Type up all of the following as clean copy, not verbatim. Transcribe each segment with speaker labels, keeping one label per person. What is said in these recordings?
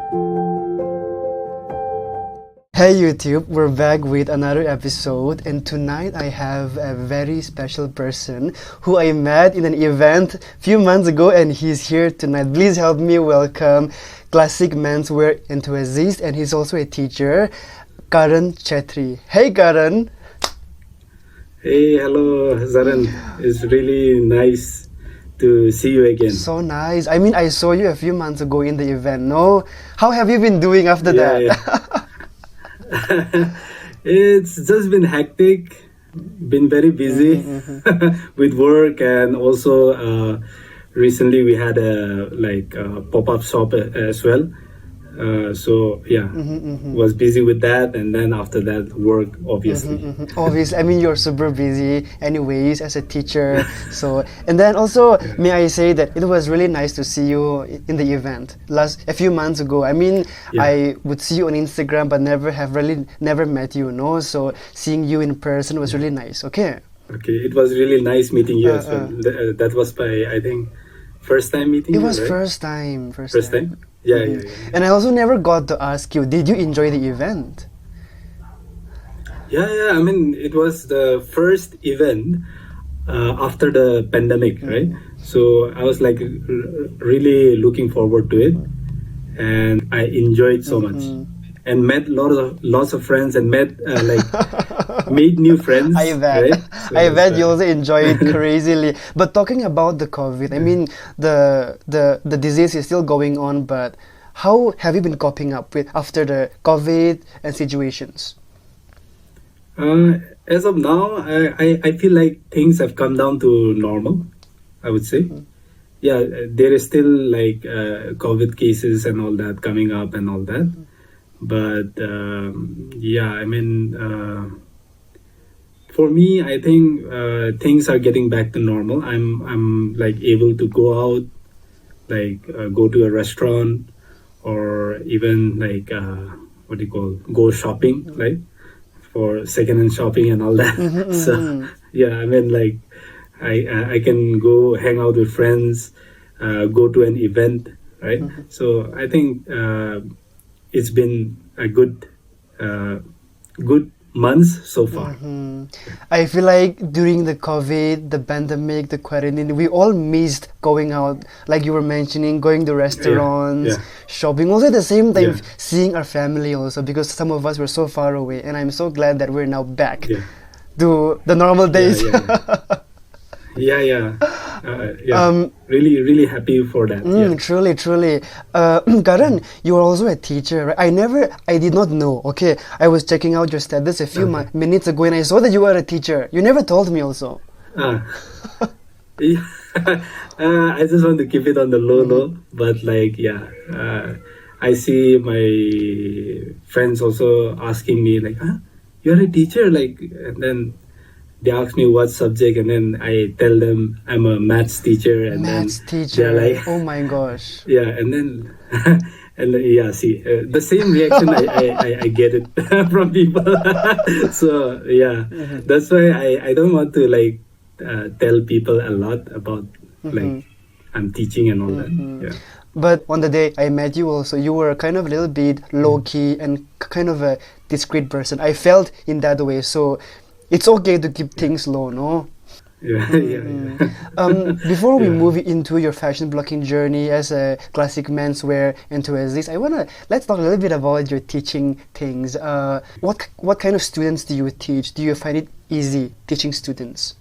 Speaker 1: Hey YouTube, we're back with another episode, and tonight I have a very special person who I met in an event a few months ago, and he's here tonight. Please help me welcome classic menswear enthusiast, and he's also a teacher, Karan Chetri. Hey Karan!
Speaker 2: Hey, hello, Zaren. It's really nice to see you again.
Speaker 1: So nice. I mean, I saw you a few months ago in the event, no? How have you been doing after that?
Speaker 2: Yeah. It's just been hectic, been very busy with work, and also recently we had a pop-up shop as well. So yeah, was busy with that, and then after that work, obviously.
Speaker 1: Obviously, I mean you're super busy anyways as a teacher. So and then also may I say that it was really nice to see you in the event a few months ago. I mean I would see you on Instagram but never met you, no? So seeing you in person was really nice. Okay.
Speaker 2: Okay, it was really nice meeting you as well. That was my, I think, first time meeting you,
Speaker 1: It was
Speaker 2: right?
Speaker 1: first time.
Speaker 2: First time? Yeah.
Speaker 1: And I also never got to ask you, did you enjoy the event?
Speaker 2: Yeah. I mean, it was the first event after the pandemic, right? So I was like really looking forward to it, and I enjoyed so much, and met lots of friends, and made new friends.
Speaker 1: I bet.
Speaker 2: Right? So
Speaker 1: I bet you also enjoy it crazily. But talking about the COVID, I mean the disease is still going on, but how have you been coping up with after the COVID and situations?
Speaker 2: As of now, I feel like things have come down to normal, I would say. Yeah, there is still like COVID cases and all that coming up and all that. But yeah, I mean, for me, I think things are getting back to normal. I'm like able to go out, like go to a restaurant, or even like what do you call, go shopping, like for secondhand shopping and all that. So yeah, I mean, like I can go hang out with friends, go to an event, right? So I think it's been a good months so far.
Speaker 1: I feel like during the COVID, the pandemic, the quarantine, we all missed going out, like you were mentioning, going to restaurants, shopping. Also at the same time, seeing our family also, because some of us were so far away. And I'm so glad that we're now back to the normal days.
Speaker 2: Yeah. Really happy for that.
Speaker 1: Truly. Karan, you are also a teacher, right? I did not know, okay? I was checking out your status a few minutes ago and I saw that you were a teacher. You never told me also.
Speaker 2: Yeah. I just want to keep it on the low, but like, I see my friends also asking me like, you're a teacher? Like, and then they ask me what subject, and then I tell them I'm a maths teacher, and
Speaker 1: they're like, oh my gosh.
Speaker 2: Yeah, and then see, the same reaction I get it from people. So yeah, that's why I don't want to like tell people a lot about like I'm teaching and all that. Yeah.
Speaker 1: But on the day I met you also, you were kind of a little bit low-key and kind of a discreet person. I felt in that way, so it's okay to keep things low, no?
Speaker 2: Yeah.
Speaker 1: Before we move into your fashion blocking journey as a classic menswear enthusiast, let's talk a little bit about your teaching things. What kind of students do you teach? Do you find it easy teaching students?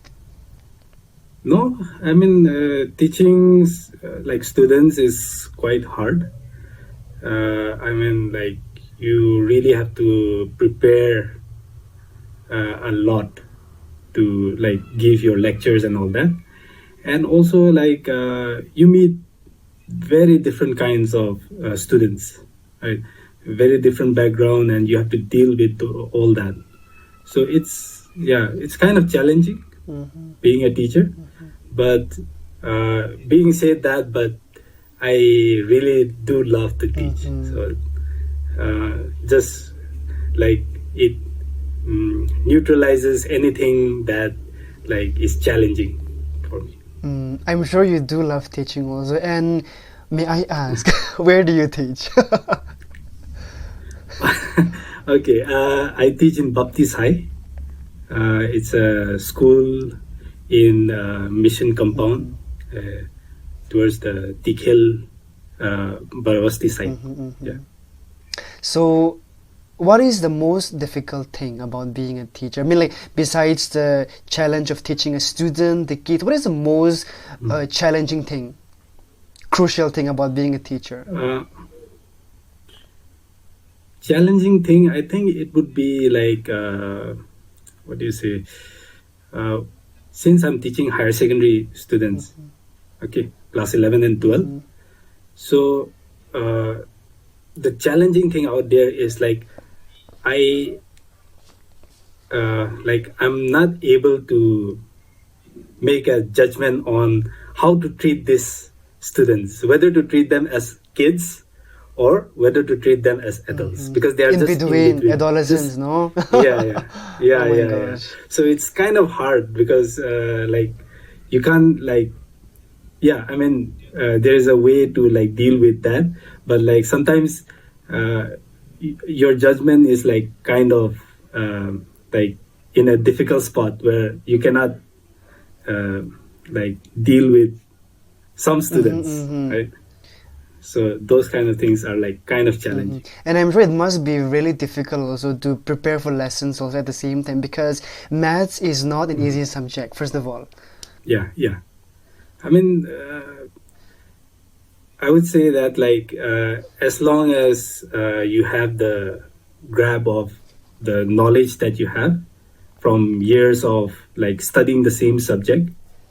Speaker 2: No, I mean teaching like students is quite hard. I mean, like you really have to prepare a lot to like give your lectures and all that, and also like you meet very different kinds of students, right? Very different background, and you have to deal with all that. So it's kind of challenging being a teacher. But being said that, but I really do love to teach. So just like it neutralizes anything that like is challenging for me.
Speaker 1: I'm sure you do love teaching also. And may I ask, where do you teach?
Speaker 2: Okay, I teach in Baptist High. It's a school in Mission Compound towards the Tikhil Baravasti side. Yeah.
Speaker 1: So, what is the most difficult thing about being a teacher? I mean, like, besides the challenge of teaching a student, the kids, what is the most challenging thing, crucial thing about being a teacher?
Speaker 2: Challenging thing, I think it would be like, what do you say? Since I'm teaching higher secondary students, okay, class 11 and 12. So, the challenging thing out there is like, I'm not able to make a judgment on how to treat these students, whether to treat them as kids or whether to treat them as adults, because they are
Speaker 1: in
Speaker 2: just
Speaker 1: between,
Speaker 2: in between.
Speaker 1: adolescents, no?
Speaker 2: Yeah.
Speaker 1: Oh my
Speaker 2: Yeah.
Speaker 1: gosh.
Speaker 2: So it's kind of hard because like you can't like, yeah, I mean, there is a way to like deal with that, but like sometimes your judgment is like kind of like in a difficult spot where you cannot like deal with some students, right? So those kind of things are like kind of challenging.
Speaker 1: And I'm sure it must be really difficult also to prepare for lessons also at the same time, because maths is not an easy subject, first of all.
Speaker 2: Yeah. I mean, I would say that like as long as you have the grab of the knowledge that you have from years of like studying the same subject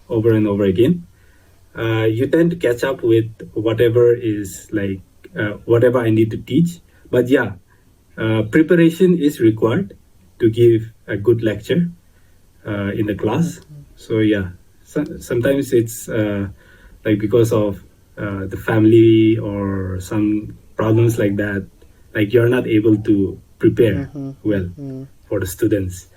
Speaker 2: over and over again, you tend to catch up with whatever is like whatever I need to teach. But yeah, preparation is required to give a good lecture in the class. So yeah, sometimes it's like because of the family or some problems like that, like you're not able to prepare well for the students.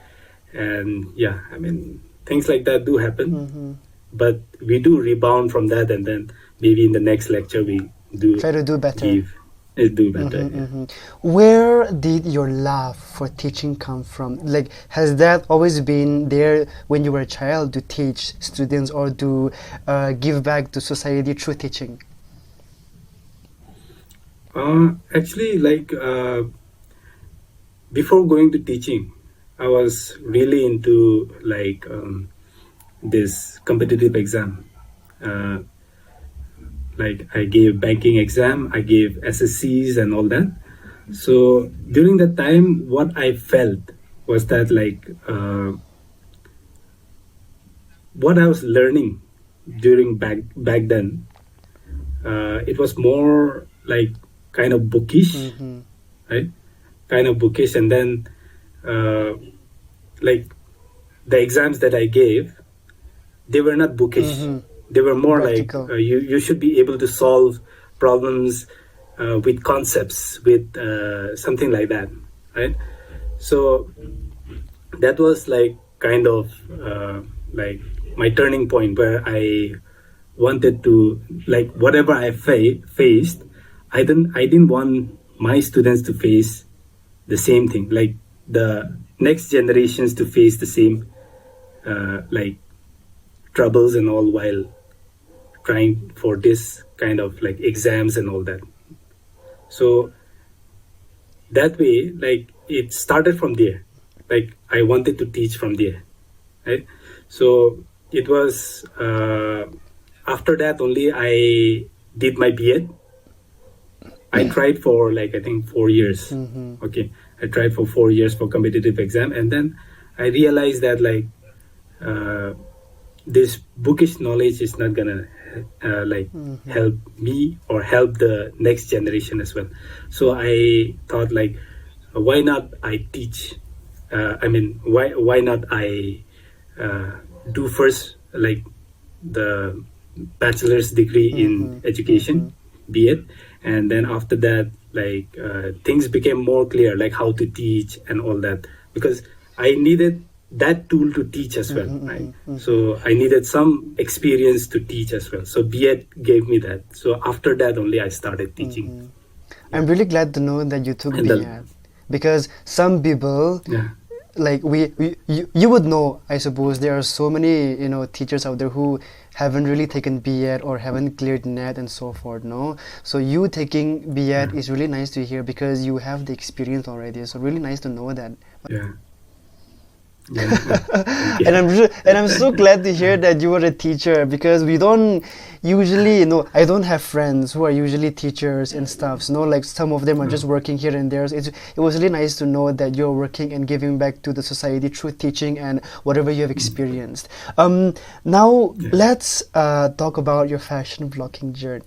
Speaker 2: And yeah, I mean, things like that do happen. But we do rebound from that, and then maybe in the next lecture we do
Speaker 1: Try to do better.
Speaker 2: Do better. Yeah.
Speaker 1: Where did your love for teaching come from? Like, has that always been there when you were a child, to teach students or to give back to society through teaching?
Speaker 2: Actually, like before going to teaching, I was really into like this competitive exam. Like I gave banking exam, I gave SSCs and all that. So during that time, what I felt was that like what I was learning during back then, it was more like kind of bookish, right? Kind of bookish, and then like the exams that I gave, they were not bookish. They were more
Speaker 1: Practical.
Speaker 2: like you should be able to solve problems with concepts, with something like that, right? So that was like kind of like my turning point, where I wanted to like whatever I faced, I didn't want my students to face the same thing, like the next generations to face the same like troubles and all, while trying for this kind of like exams and all that. So that way, like it started from there. Like I wanted to teach from there, right? So it was after that only I did my B.Ed. I tried for like I think 4 years. Okay, I tried for 4 years for competitive exam, and then I realized that like this bookish knowledge is not gonna like help me or help the next generation as well. So I thought like, why not I teach? I mean, why not I do first like the bachelor's degree in education, B.Ed, and then after that like things became more clear, like how to teach and all that, because I needed that tool to teach as well, right? So I needed some experience to teach as well. So B.Ed gave me that. So after that only I started teaching.
Speaker 1: I'm really glad to know that you took
Speaker 2: And
Speaker 1: B.Ed, because some people,
Speaker 2: Yeah.
Speaker 1: like you would know, I suppose there are so many teachers out there who haven't really taken B.Ed or haven't cleared net and so forth, no? So you taking B.Ed
Speaker 2: Yeah.
Speaker 1: is really nice to hear because you have the experience already, so really nice to know that.
Speaker 2: Yeah. Yeah. Thank you.
Speaker 1: And I'm so glad to hear that you were a teacher, because we don't usually, I don't have friends who are usually teachers and stuff. Like some of them are just working here and there. So it was really nice to know that you're working and giving back to the society through teaching and whatever you have experienced. Now let's talk about your fashion vlogging journey.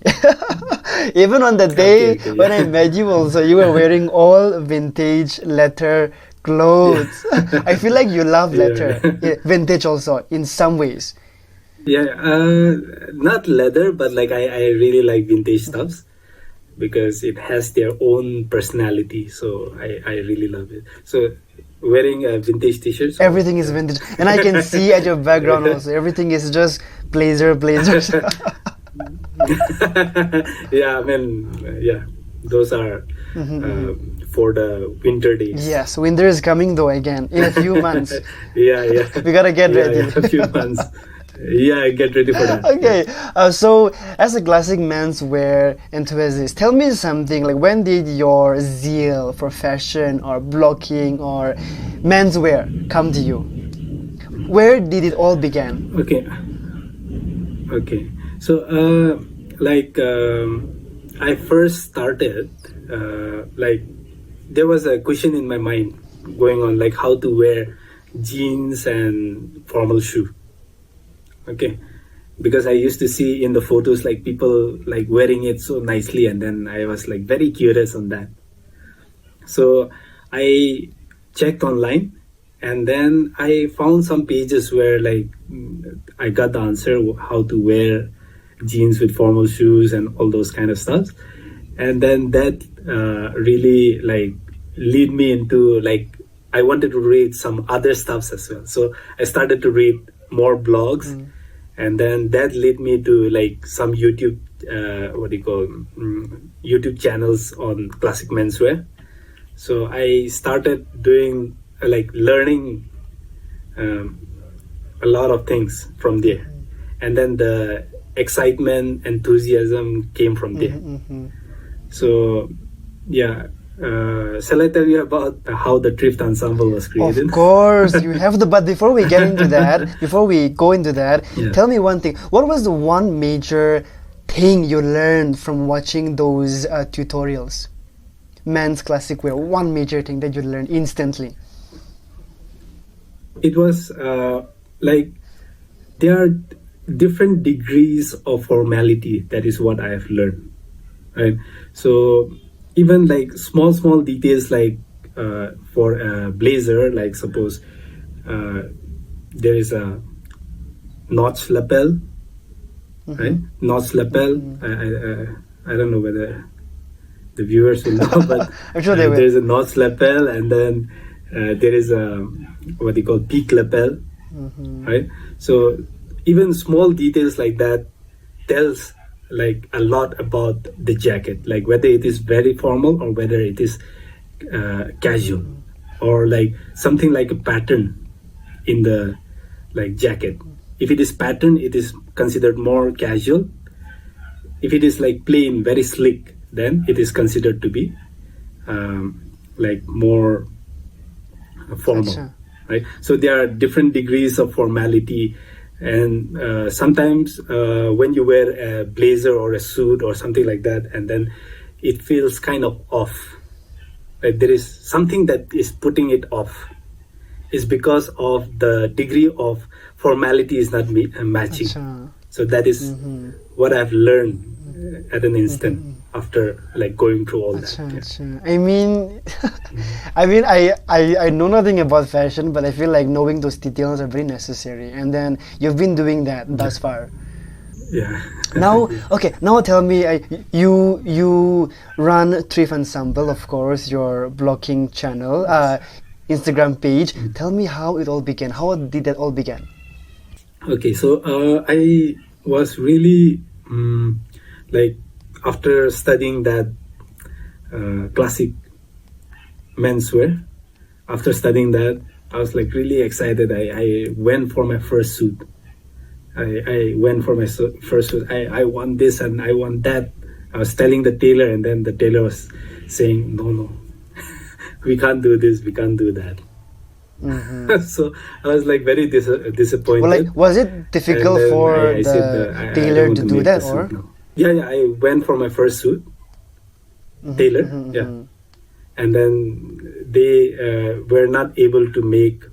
Speaker 1: Even on the day
Speaker 2: Okay,
Speaker 1: when I met you, also you were wearing all vintage leather clothes. I feel like you love leather, vintage also in some ways.
Speaker 2: Yeah, not leather, but like I really like vintage stuffs because it has their own personality. So I really love it. So wearing a vintage t-shirt. So,
Speaker 1: Everything is vintage, and I can see at your background also. Everything is just blazers.
Speaker 2: Yeah, I mean, yeah, those are for the winter days.
Speaker 1: Yes, winter is coming though again in a few months.
Speaker 2: Yeah.
Speaker 1: We gotta get ready.
Speaker 2: Yeah, a few months. Yeah, get ready for that.
Speaker 1: Okay, so as a classic menswear enthusiast, tell me something, like when did your zeal for fashion or blocking or menswear come to you? Where did it all begin?
Speaker 2: Okay. So, I first started, like, there was a question in my mind going on, like how to wear jeans and formal shoe. Okay, because I used to see in the photos like people like wearing it so nicely, and then I was like very curious on that. So I checked online, and then I found some pages where like I got the answer how to wear jeans with formal shoes and all those kind of stuff. And then that really like lead me into like I wanted to read some other stuffs as well. So I started to read more blogs, and then that led me to like some YouTube YouTube channels on classic menswear. So I started doing like learning a lot of things from there, and then the excitement, enthusiasm came from there. So yeah, shall I tell you about how the thrift ensemble was created?
Speaker 1: Of course, you have to. But before we go into that,
Speaker 2: Yeah.
Speaker 1: tell me one thing. What was the one major thing you learned from watching those tutorials? Men's classic wear. One major thing that you learned instantly.
Speaker 2: It was like there are different degrees of formality. That is what I have learned, right? So even like small details, like for a blazer, like suppose there is a notch lapel, right? Notch lapel. I don't know whether the viewers will know, but
Speaker 1: I'm sure they will.
Speaker 2: there's a notch lapel, and then there is a what they call peak lapel, right? So even small details like that tells like a lot about the jacket, like whether it is very formal or whether it is casual, or like something like a pattern in the like jacket. If it is pattern, it is considered more casual. If it is like plain, very slick, then it is considered to be like more formal.
Speaker 1: Gotcha.
Speaker 2: Right? So there are different degrees of formality, and sometimes when you wear a blazer or a suit or something like that, and then it feels kind of off, like there is something that is putting it off, is because of the degree of formality is not matching.
Speaker 1: Gotcha.
Speaker 2: So that is what I've learned at an instant after like going through all that.
Speaker 1: Acha. I mean, I know nothing about fashion, but I feel like knowing those details are very necessary. And then you've been doing that thus far.
Speaker 2: Yeah.
Speaker 1: Now, okay. Now tell me, you run Thrift Ensemble, of course, your blogging channel, Instagram page. Tell me how it all began. How did that all begin?
Speaker 2: Okay, so I was really like after studying that classic menswear. After studying that, I was like really excited. I went for my first suit. I went for my first suit. I want this and I want that. I was telling the tailor, and then the tailor was saying, "No, no, we can't do this. We can't do that." So I was like very disappointed.
Speaker 1: Well, like, was it difficult for the tailor to do that, or?
Speaker 2: Yeah, I went for my first suit. Tailor, yeah, and then they were not able to make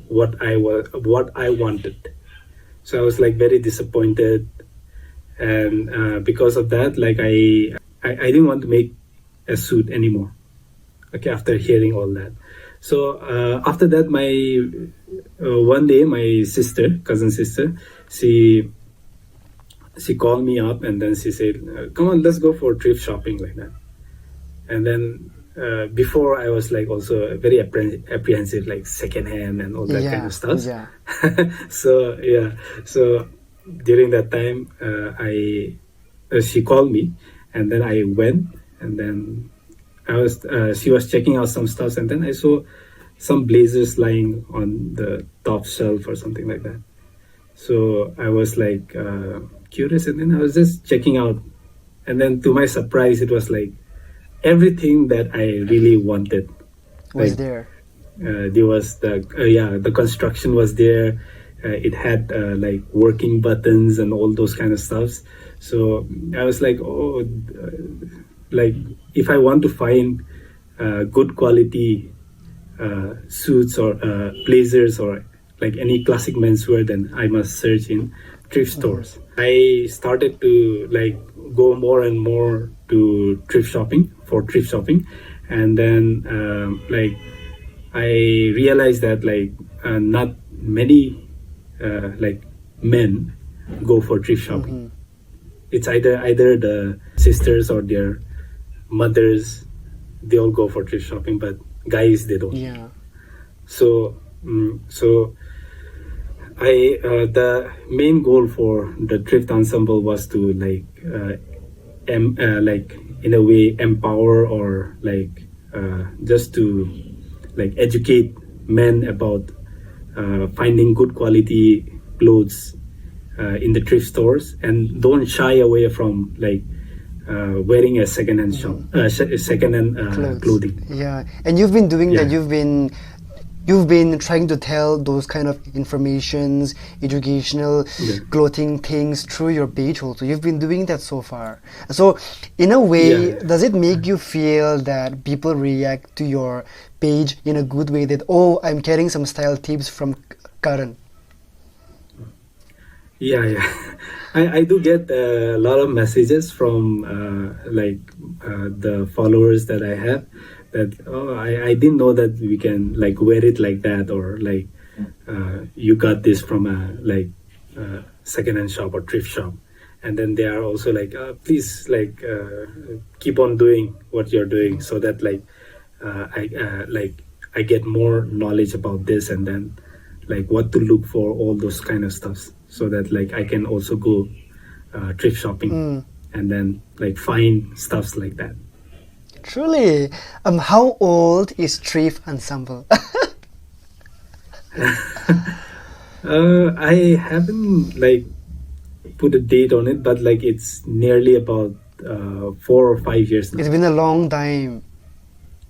Speaker 2: what I wanted. So I was like very disappointed, and because of that, like I didn't want to make a suit anymore. Okay, after hearing all that, so after that, my one day my cousin sister, she called me up, and then she said, "Come on, let's go for thrift shopping," like that. And then before I was like also very apprehensive, like secondhand and all that kind of stuff.
Speaker 1: Yeah.
Speaker 2: So during that time, she called me, and then I went, and then she was checking out some stuff, and then I saw some blazers lying on the top shelf or something like that. So I was like curious, and then I was just checking out, and then to my surprise, it was like everything that I really wanted
Speaker 1: was
Speaker 2: like,
Speaker 1: there.
Speaker 2: There was the construction was there. It had like working buttons and all those kind of stuffs. So I was like, like if I want to find good quality suits or blazers or like any classic menswear, then I must search in thrift stores. I started to like go more and more to thrift shopping, and then like I realized that like not many like men go for thrift shopping. It's either the sisters or their mothers, they all go for thrift shopping, but guys they don't.
Speaker 1: Yeah.
Speaker 2: So I the main goal for the thrift ensemble was to like like in a way empower or like just to like educate men about finding good quality clothes in the thrift stores, and don't shy away from like wearing a second-hand clothing.
Speaker 1: Yeah, and you've been doing that. You've been trying to tell those kind of informations, educational clothing things through your page also. You've been doing that so far. So in a way, does it make you feel that people react to your page in a good way, that, oh, I'm getting some style tips from Karan?
Speaker 2: Yeah. I do get a lot of messages from like the followers that I have, that I didn't know that we can like wear it like that, or like you got this from a like second-hand shop or thrift shop. And then they are also like, please like keep on doing what you're doing, so that like I get more knowledge about this, and then like what to look for, all those kind of stuffs, so that like I can also go thrift shopping and then like find stuffs like that.
Speaker 1: Truly. How old is Thrift Ensemble?
Speaker 2: I haven't like put a date on it, but like it's nearly about 4 or 5 years now.
Speaker 1: It's been a long time.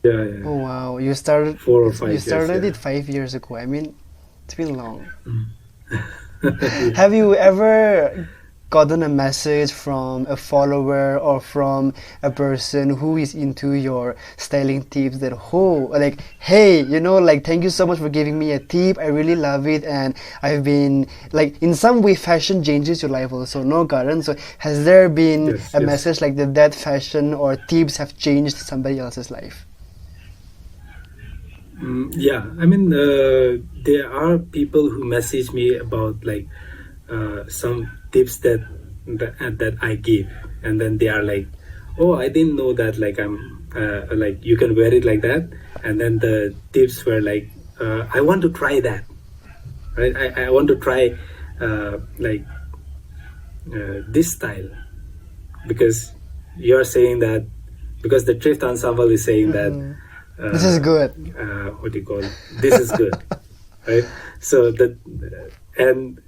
Speaker 2: Yeah.
Speaker 1: Oh wow, you started
Speaker 2: 4 or 5 years.
Speaker 1: You started it 5 years ago. I mean, it's been long. Have you ever gotten a message from a follower or from a person who is into your styling tips, that, oh, like, hey, you know, like, thank you so much for giving me a tip, I really love it, and I've been like, in some way fashion changes your life also, no, Karan? So has there been a message like that fashion or tips have changed somebody else's life?
Speaker 2: Yeah, I mean, there are people who message me about like some tips that I give, and then they are like, oh, I didn't know that like I'm like you can wear it like that, and then the tips were like, I want to try that, right? I want to try like this style, because you're saying that, because the thrift ensemble is saying that
Speaker 1: This is good.
Speaker 2: What do you call it? This is good, right? So that and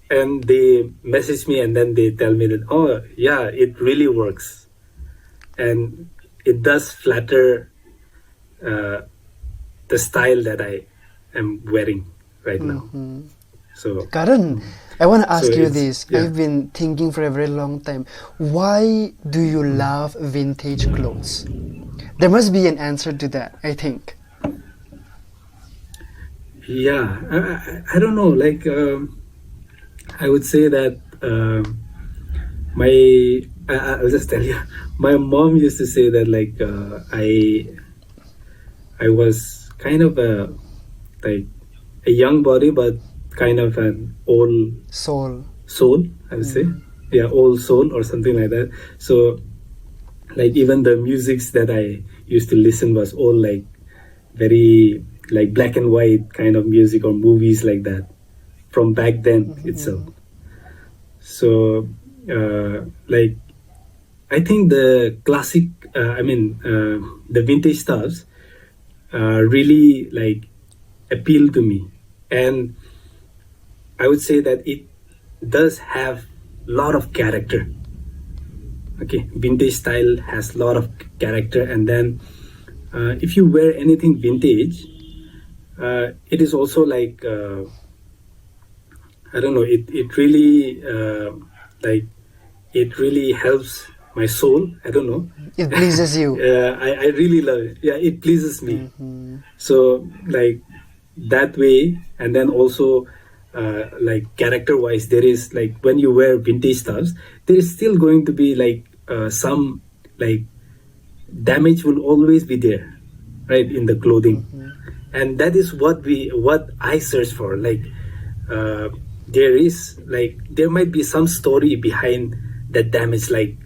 Speaker 2: and they message me and then they tell me that, oh yeah, it really works, and it does flatter the style that I am wearing right now. So
Speaker 1: Karan, I want to ask you
Speaker 2: it's-
Speaker 1: this.
Speaker 2: yeah.
Speaker 1: I've been thinking for a very long time. Why do you love vintage clothes? There must be an answer to that, I think.
Speaker 2: Yeah, I don't know. Like, I would say that I'll just tell you, my mom used to say that like I was kind of like a young body, but kind of an old
Speaker 1: Soul.
Speaker 2: soul. I would say, yeah, old soul or something like that. So, like even the musics that I used to listen was all like very like black and white kind of music or movies like that from back then itself. So like I think the classic the vintage stuffs really like appeal to me, and I would say that it does have a lot of character. Okay, vintage style has a lot of character, and then if you wear anything vintage, it is also like I don't know, it really like it really helps my soul. I don't know.
Speaker 1: It pleases you.
Speaker 2: I really love it. Yeah, it pleases me. So like that way, and then also like character wise, there is like when you wear vintage stuffs, there is still going to be like some like damage will always be there, right, in the clothing, and that is what I search for. Like there is like there might be some story behind that damage. Like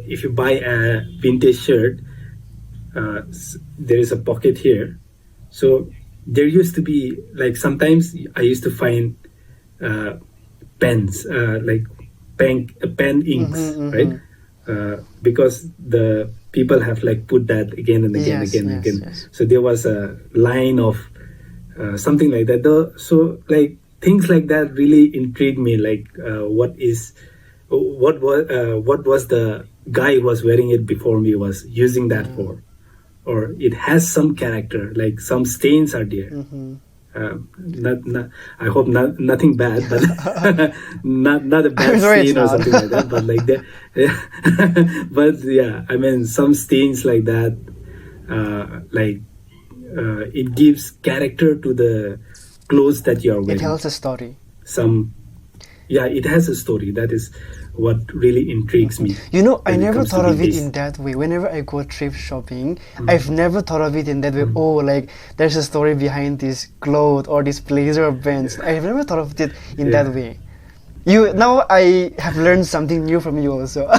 Speaker 2: if you buy a vintage shirt, there is a pocket here, so there used to be like sometimes I used to find pens like pen inks, right? Because the people have like put that again and again,
Speaker 1: Yes,
Speaker 2: again,
Speaker 1: yes,
Speaker 2: again.
Speaker 1: yes.
Speaker 2: So there was a line of something like that. So like things like that really intrigued me. Like what was the guy who was wearing it before me was using that for, or it has some character, like some stains are there. Not I hope nothing bad, but not a bad
Speaker 1: I'm sure it's
Speaker 2: stain or
Speaker 1: not.
Speaker 2: something like that. But like that, but yeah, I mean some stains like that, it gives character to the clothes that you are
Speaker 1: It
Speaker 2: wearing.
Speaker 1: tells a story.
Speaker 2: It has a story. That is what really intrigues me.
Speaker 1: You know, I
Speaker 2: when it
Speaker 1: never
Speaker 2: comes to
Speaker 1: thought of it
Speaker 2: vintage.
Speaker 1: in that way. Whenever I go thrift shopping, I've never thought of it in that way. Oh, like there's a story behind this cloth or this blazer or pants. I've never thought of it in
Speaker 2: Yeah.
Speaker 1: that way. Now I have learned something new from you also.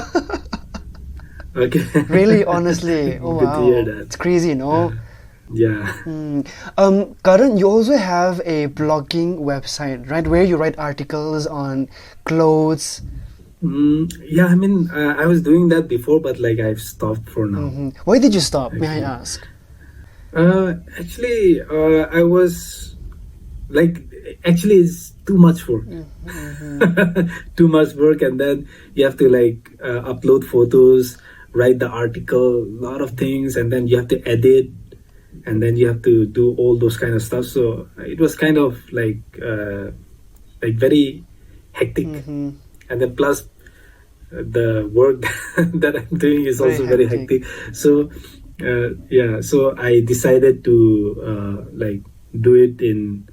Speaker 2: Okay.
Speaker 1: Really, honestly. Oh
Speaker 2: Good to hear
Speaker 1: wow,
Speaker 2: that.
Speaker 1: it's crazy, no?
Speaker 2: Yeah.
Speaker 1: Karan, you also have a blogging website, right? Where you write articles on clothes.
Speaker 2: Yeah, I mean, I was doing that before, but like I've stopped for now.
Speaker 1: Why did you stop? May I ask?
Speaker 2: Actually, I was like, actually, it's too much work. Too much work, and then you have to like upload photos, write the article, a lot of things, and then you have to edit, and then you have to do all those kind of stuff. So it was kind of like very hectic, and then plus the work that I'm doing is also very hectic. So so I decided to like do it in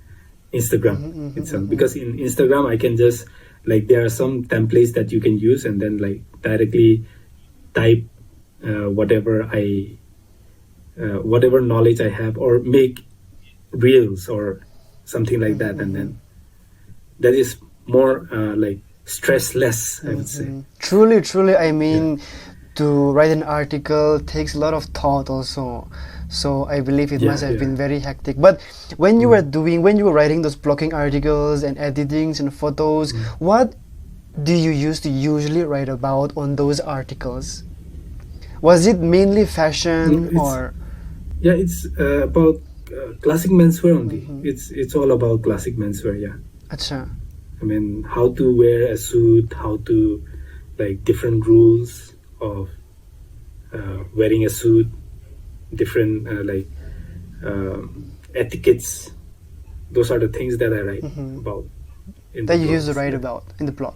Speaker 2: Instagram itself, because in Instagram I can just like there are some templates that you can use and then like directly type whatever knowledge I have, or make reels or something like that, and then that is more like stress less, I would say.
Speaker 1: Truly, I mean, to write an article takes a lot of thought also. So I believe it must have been very hectic. But when you were writing those blogging articles and editings and photos, what do you used to usually write about on those articles? Was it mainly
Speaker 2: No,
Speaker 1: fashion
Speaker 2: it's
Speaker 1: or?
Speaker 2: yeah, it's about classic menswear only.
Speaker 1: Mhm.
Speaker 2: It's all about classic menswear. Yeah,
Speaker 1: Acha.
Speaker 2: I mean how to wear a suit, how to like different rules of wearing a suit, different etiquettes. Those are the things that I write
Speaker 1: Mhm.
Speaker 2: about in the
Speaker 1: That you used to
Speaker 2: blogs.
Speaker 1: write
Speaker 2: Yeah,
Speaker 1: about in the blog.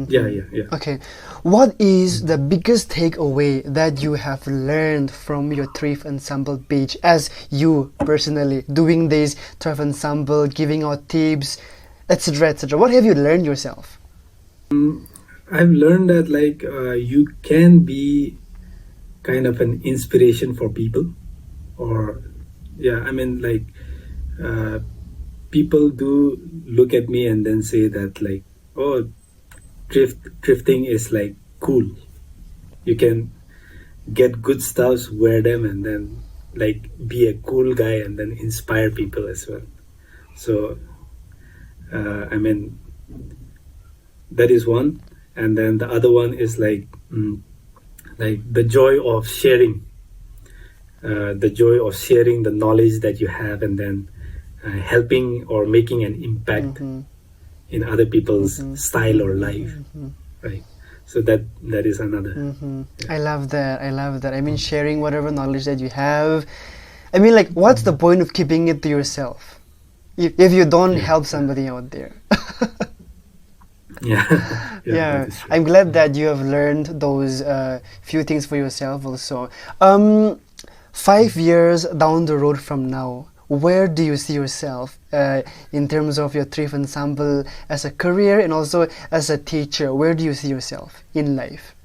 Speaker 2: yeah,
Speaker 1: Mhm.
Speaker 2: yeah, yeah.
Speaker 1: Okay, what is the biggest takeaway that you have learned from your thrift ensemble page as you personally doing this thrift ensemble, giving out tips, etc., etc.? What have you learned yourself?
Speaker 2: I've learned that like you can be kind of an inspiration for people, or yeah, I mean like uh, people do look at me and then say that like, oh, drifting is like cool. You can get good stuffs, wear them, and then like be a cool guy and then inspire people as well. So I mean that is one, and then the other one is like the joy of sharing, the joy of sharing the knowledge that you have, and then helping or making an impact
Speaker 1: Mm-hmm.
Speaker 2: in other people's
Speaker 1: Mm-hmm.
Speaker 2: style or
Speaker 1: Mm-hmm.
Speaker 2: life,
Speaker 1: Mm-hmm.
Speaker 2: right? So that is another.
Speaker 1: Mm-hmm.
Speaker 2: Yeah.
Speaker 1: I love that. I love that. I mean, sharing whatever knowledge that you have. I mean, like, what's the point of keeping it to yourself if you don't
Speaker 2: Yeah,
Speaker 1: help somebody out there?
Speaker 2: yeah, yeah, that
Speaker 1: Yeah,
Speaker 2: is true.
Speaker 1: I'm glad that you have learned those few things for yourself also. Um, 5 years down the road from now, where do you see yourself in terms of your thrift ensemble as a career and also as a teacher? Where do you see yourself in life?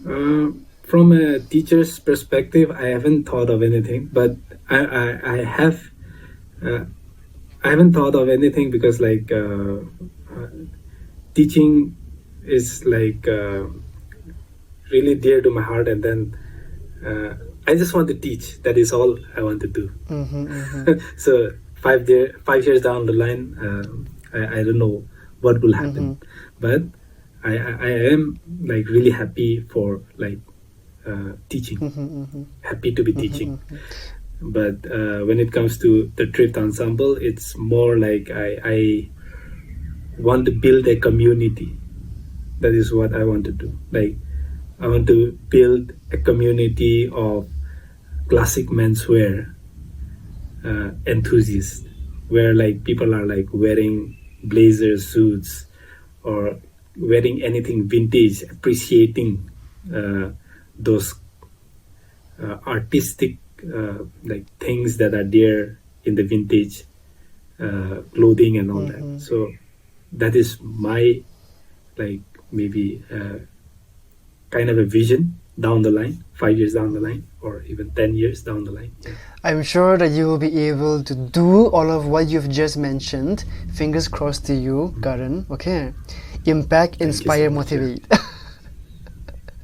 Speaker 2: From a teacher's perspective, I haven't thought of anything, but I have uh, I haven't thought of anything because like teaching is like really dear to my heart, and then I just want to teach. That is all I want to do.
Speaker 1: Mm-hmm, mm-hmm,
Speaker 2: So 5 years down the line, I don't know what will
Speaker 1: mm-hmm,
Speaker 2: happen, but I am like really happy for like teaching,
Speaker 1: mm-hmm, mm-hmm,
Speaker 2: happy to be
Speaker 1: mm-hmm,
Speaker 2: teaching. But when it comes to the thrift ensemble, it's more like I want to build a community. That is what I want to do. Like I want to build a community of classic menswear enthusiasts, where like people are like wearing blazers, suits, or wearing anything vintage, appreciating uh, those artistic like things that are there in the vintage clothing and all that.
Speaker 1: mm-hmm.
Speaker 2: So that is my like maybe kind of a vision down the line, 5 years down the line, or even 10 years down the line. Yeah.
Speaker 1: I'm sure that you will be able to do all of what you've just mentioned. Fingers crossed to you, Karan. Okay. Impact,
Speaker 2: Thank you so
Speaker 1: inspire,
Speaker 2: much. Yeah.
Speaker 1: motivate.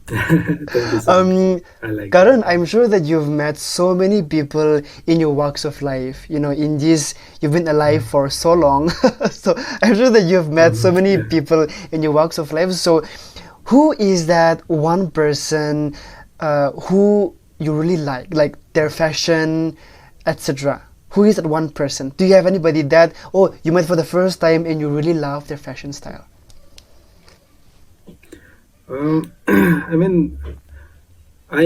Speaker 2: Thank you so much.
Speaker 1: um,
Speaker 2: I like that.
Speaker 1: Karan, I'm sure that you've met so many people in your walks of life. You know, in this, you've been alive for so long. So I'm sure that you've met so many
Speaker 2: Yeah.
Speaker 1: people in your walks of life. So, who is that one person who you really like their fashion, etc.? Who is that one person? Do you have anybody that you met for the first time and you really love their fashion style?
Speaker 2: I mean, I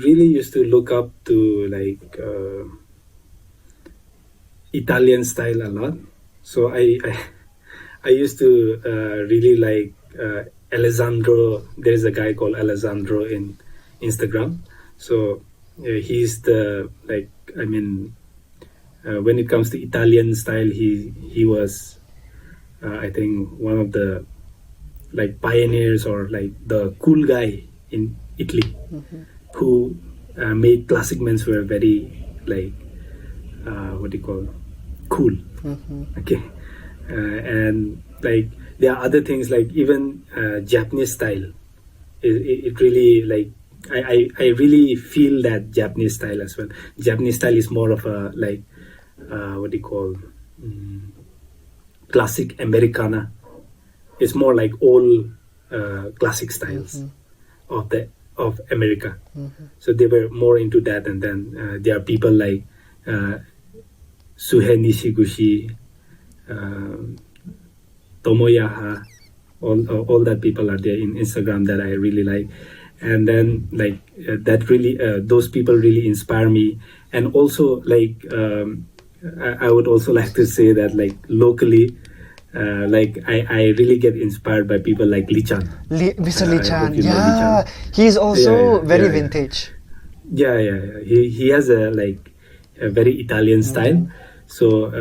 Speaker 2: really used to look up to like Italian style a lot. So I used to really like Alessandro. There's a guy called Alessandro in Instagram. So he's the like I mean when it comes to Italian style, he was I think one of the like pioneers or like the cool guy in Italy
Speaker 1: Mm-hmm.
Speaker 2: who made classic menswear very like what do you call cool.
Speaker 1: Mm-hmm.
Speaker 2: Okay, and like there are other things like even Japanese style. It really like I really feel that Japanese style as well. Japanese style is more of a like what do you call mm, classic Americana. It's more like old classic styles of America. So they were more into that, and then there are people like Suhe Nishiguchi, Tomoyaha, all that people are there in Instagram that I really like. And then like that really those people really inspire me. And also like I would also like to say that like locally like I really get inspired by people like Lichan.
Speaker 1: Mr. Lichan,
Speaker 2: you know
Speaker 1: yeah,
Speaker 2: Lichan.
Speaker 1: he's also very
Speaker 2: yeah.
Speaker 1: vintage.
Speaker 2: Yeah. He has a like a very Italian style. So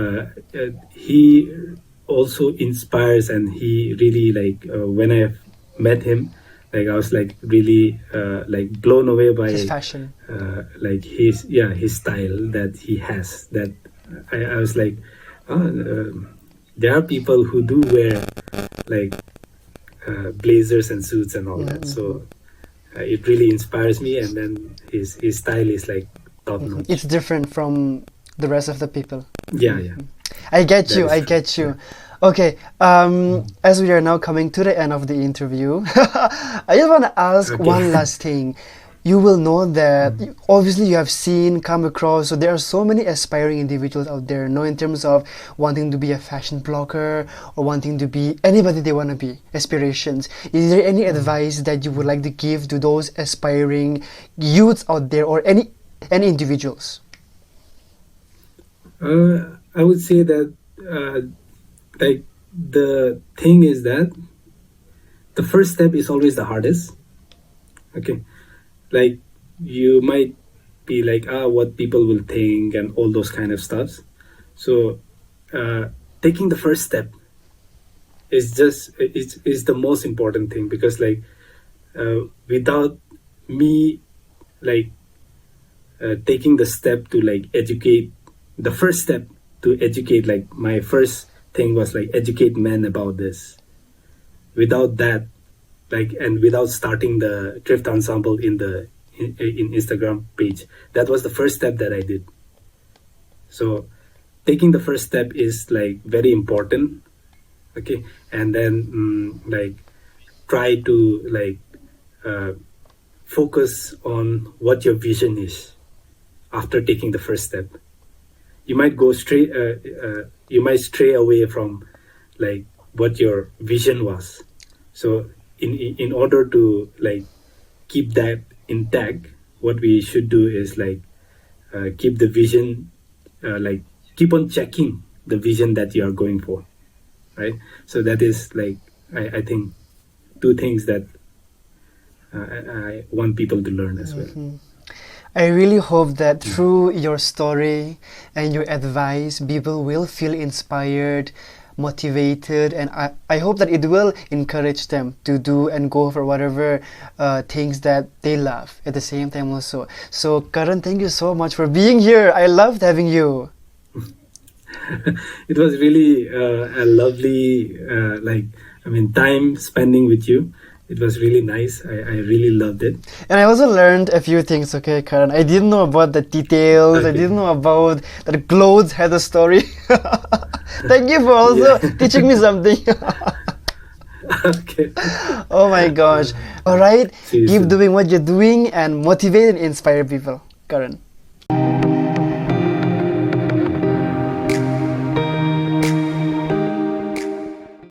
Speaker 2: he also inspires, and he really like when I met him, like I was like really like blown away by
Speaker 1: His fashion.
Speaker 2: like his style that he has. That I was like, oh, there are people who do wear like blazers and suits and all that. So it really inspires me, and then his style is like top notch.
Speaker 1: It's different from the rest of the people.
Speaker 2: Yeah.
Speaker 1: I get
Speaker 2: That
Speaker 1: you.
Speaker 2: is
Speaker 1: I
Speaker 2: true.
Speaker 1: get you. Okay. As we are now coming to the end of the interview, I just want to ask
Speaker 2: Okay.
Speaker 1: one last thing. You will know that obviously you have seen, come across, so there are so many aspiring individuals out there, no, in terms of wanting to be a fashion blogger or wanting to be anybody they want to be, aspirations. Is there any advice that you would like to give to those aspiring youths out there, or any individuals?
Speaker 2: I would say that like the thing is that the first step is always the hardest. Okay, like you might be like, what people will think and all those kind of stuffs. So taking the first step is the most important thing, because like without me like taking the step to like educate, the first step to educate, like my first thing was like educate men about this. Without that, like, and without starting the thrift ensemble in Instagram page, that was the first step that I did. So taking the first step is like very important. Okay, and then like try to like focus on what your vision is after taking the first step. You might go straight you might stray away from like what your vision was. So in order to like keep that intact, what we should do is like keep the vision, like keep on checking the vision that you are going for, right? So that is like I think two things that I want people to learn as well.
Speaker 1: I really hope that through your story and your advice, people will feel inspired, motivated, and I hope that it will encourage them to do and go for whatever things that they love at the same time also. So Karan, thank you so much for being here. I loved having you.
Speaker 2: It was really a lovely time spending with you. It was really nice. I really loved it.
Speaker 1: And I also learned a few things, okay, Karan. I didn't know about the details. I didn't know about that the clothes had a story. Thank you for also teaching me something.
Speaker 2: Okay.
Speaker 1: Oh my gosh. All right.
Speaker 2: See you
Speaker 1: Keep
Speaker 2: soon.
Speaker 1: doing what you're doing and motivate and inspire people, Karan.